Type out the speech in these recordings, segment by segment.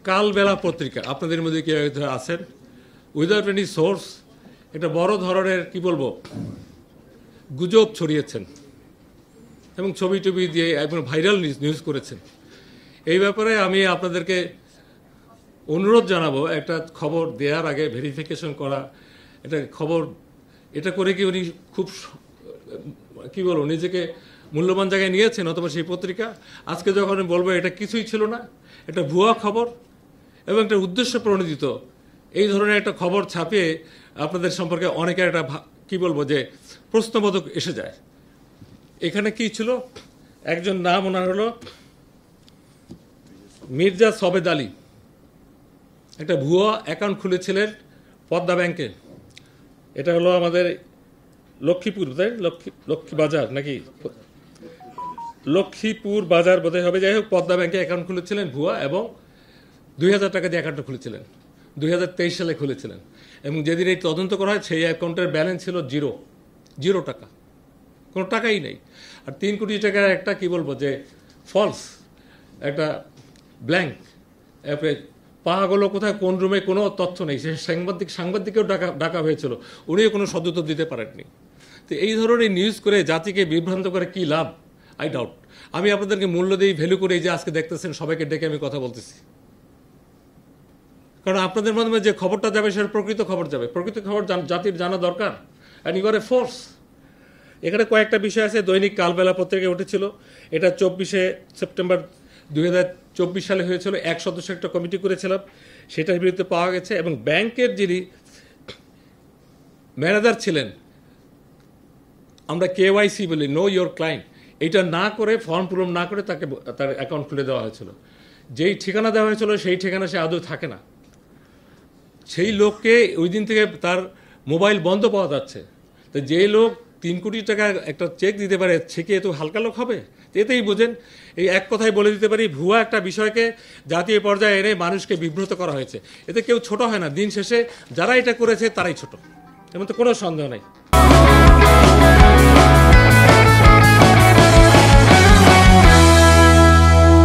কালবেলা পত্রিকা আপনাদের মধ্যে কেউ আছেন উইদাউট এনি সোর্স একটা বড় ধরনের কি বলবো গুজব ছড়িয়েছেন এবং ছবি টবি দিয়ে একদম ভাইরাল নিউজ করেছেন। এই ব্যাপারে আমি আপনাদেরকে অনুরোধ জানাবো, একটা খবর দেওয়ার আগে ভেরিফিকেশন করা, এটা খবর এটা করে কি উনি খুব কি বলবো নিজেকে মূল্যবান জায়গায় নিয়েছেন, অথবা সেই পত্রিকা আজকে যখন বলবো এটা কিছুই ছিল না, এটা ভুয়া খবর এবং একটা উদ্দেশ্য প্রণোদিত এই ধরনের একটা খবর ছাপিয়ে আপনাদের সম্পর্কে অনেকের একটা কি বলবো যে প্রশ্নবোধক এসে যায়। এখানে কি ছিল, একজন নাম ওনার হলো মির্জা সবেদ আলী, একটা ভুয়া অ্যাকাউন্ট খুলেছিলেন পদ্মা ব্যাংকে। এটা হলো আমাদের লক্ষ্মীপুর, তাই লক্ষ্মী বাজার নাকি লক্ষ্মীপুর বাজার বোধহয় হবে, যাই হোক পদ্মা ব্যাংকে অ্যাকাউন্ট খুলেছিলেন ভুয়া, এবং 2000 টাকা দিয়ে অ্যাকাউন্টটা খুলেছিলেন, 2023 সালে খুলেছিলেন। এবং যেদিন এই তদন্ত করা হয় সেই অ্যাকাউন্টের ব্যালেন্স ছিল জিরো টাকা, কোনো টাকাই নেই। আর 3 কোটি টাকার একটা কি বলবো যে ফলস একটা ব্ল্যাঙ্ক পাওয়া গেল কোথায়, কোন রুমে, কোনো তথ্য নেই। সে সাংবাদিককেও ডাকা হয়েছিল, উনিও কোনো সদুত্তর দিতে পারেননি। তো এই ধরনের নিউজ করে জাতিকে বিভ্রান্ত করে কি লাভ, আই ডাউট। আমি আপনাদেরকে মূল্য দিই, ভ্যালু করে এই যে আজকে দেখতেছেন সবাইকে ডেকে আমি কথা বলতেছি, কারণ আপনাদের মাধ্যমে যে খবরটা যাবে সেটা প্রকৃত খবর যাবে, প্রকৃত খবর জাতির জানা দরকার। And you are a force. এখানে কয়েকটা বিষয় আছে, দৈনিক কালবেলা পত্রিকায় উঠেছিল, এটা 24শে সেপ্টেম্বর 2024 সালে হয়েছিল। 1 সদস্য একটা কমিটি করেছিলাম, সেটার বিরুদ্ধে পাওয়া গেছে। এবং ব্যাংকের যিনি ম্যানেজার ছিলেন, আমরা KYC বলি, নো ইয়োর ক্লায়েন্ট, এইটা না করে, ফর্ম পূরণ না করে তাকে তার অ্যাকাউন্ট খুলে দেওয়া হয়েছিল। যেই ঠিকানা দেওয়া হয়েছিল সেই ঠিকানা সে আদৌ থাকে না। সেই লোককে ওই দিন থেকে তার মোবাইল বন্ধ পাওয়া যাচ্ছে। তো যে লোক 3 কোটি টাকা একটা চেক দিতে পারে, সে কি এত হালকা লোক হবে? এতেই বোঝেন, এই এক কথায় বলে দিতে পারি, ভুয়া একটা বিষয়কে জাতীয় পর্যায়ে এনে মানুষকে বিব্রত করা হয়েছে। এতে কেউ ছোট হয় না, দিন শেষে যারা এটা করেছে তারাই ছোট, এমন তো কোনো সন্দেহ নেই।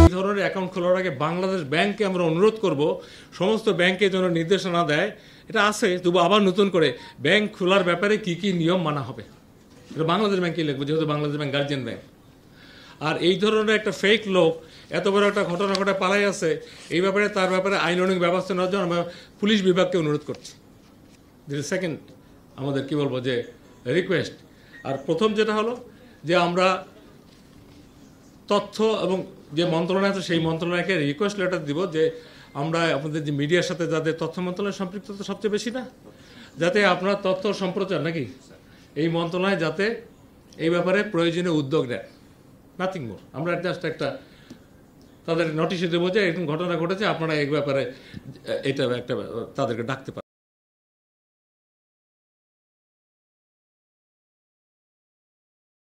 এই ধরনের অ্যাকাউন্ট খোলার আগে বাংলাদেশ ব্যাংককে আমরা অনুরোধ করব, সমস্ত ব্যাংকে যেন নির্দেশনা দেয়, এটা আছে তবু আবার নতুন করে ব্যাংক খোলার ব্যাপারে কি কি নিয়ম মানা হবে, এটা বাংলাদেশ ব্যাংকে লিখবো, যেহেতু বাংলাদেশ ব্যাংক গার্জিয়ান ব্যাংক। আর এই ধরনের একটা ফেক লোক এত বড় একটা ঘটনা ঘটে পালাই আছে, এই ব্যাপারে তার ব্যাপারে আইনানুগ ব্যবস্থা নেওয়ার জন্য আমরা পুলিশ বিভাগকে অনুরোধ করছি। দিস ইজ সেকেন্ড আমাদের কি বলবো যে রিকোয়েস্ট। আর প্রথম যেটা হলো যে আমরা তথ্য এবং যে মন্ত্রণালয় আছে সেই মন্ত্রণালয়কে রিকোয়েস্ট লেটার দিব যে আমরা আপনাদের যে মিডিয়ার সাথে যাদের তথ্য মন্ত্রণালয় সম্পৃক্ততা সবচেয়ে বেশি না, যাতে আপনার তথ্য সম্প্রচার নাকি এই মন্ত্রণালয় যাতে এই ব্যাপারে প্রয়োজনীয় উদ্যোগ নেয়, নাথিং মোর। আমরা জাস্ট একটা তাদের নোটিশে দেবো যে এরকম ঘটনা ঘটেছে, আপনারা এই ব্যাপারে এটা একটা তাদেরকে ডাকতে পারেন।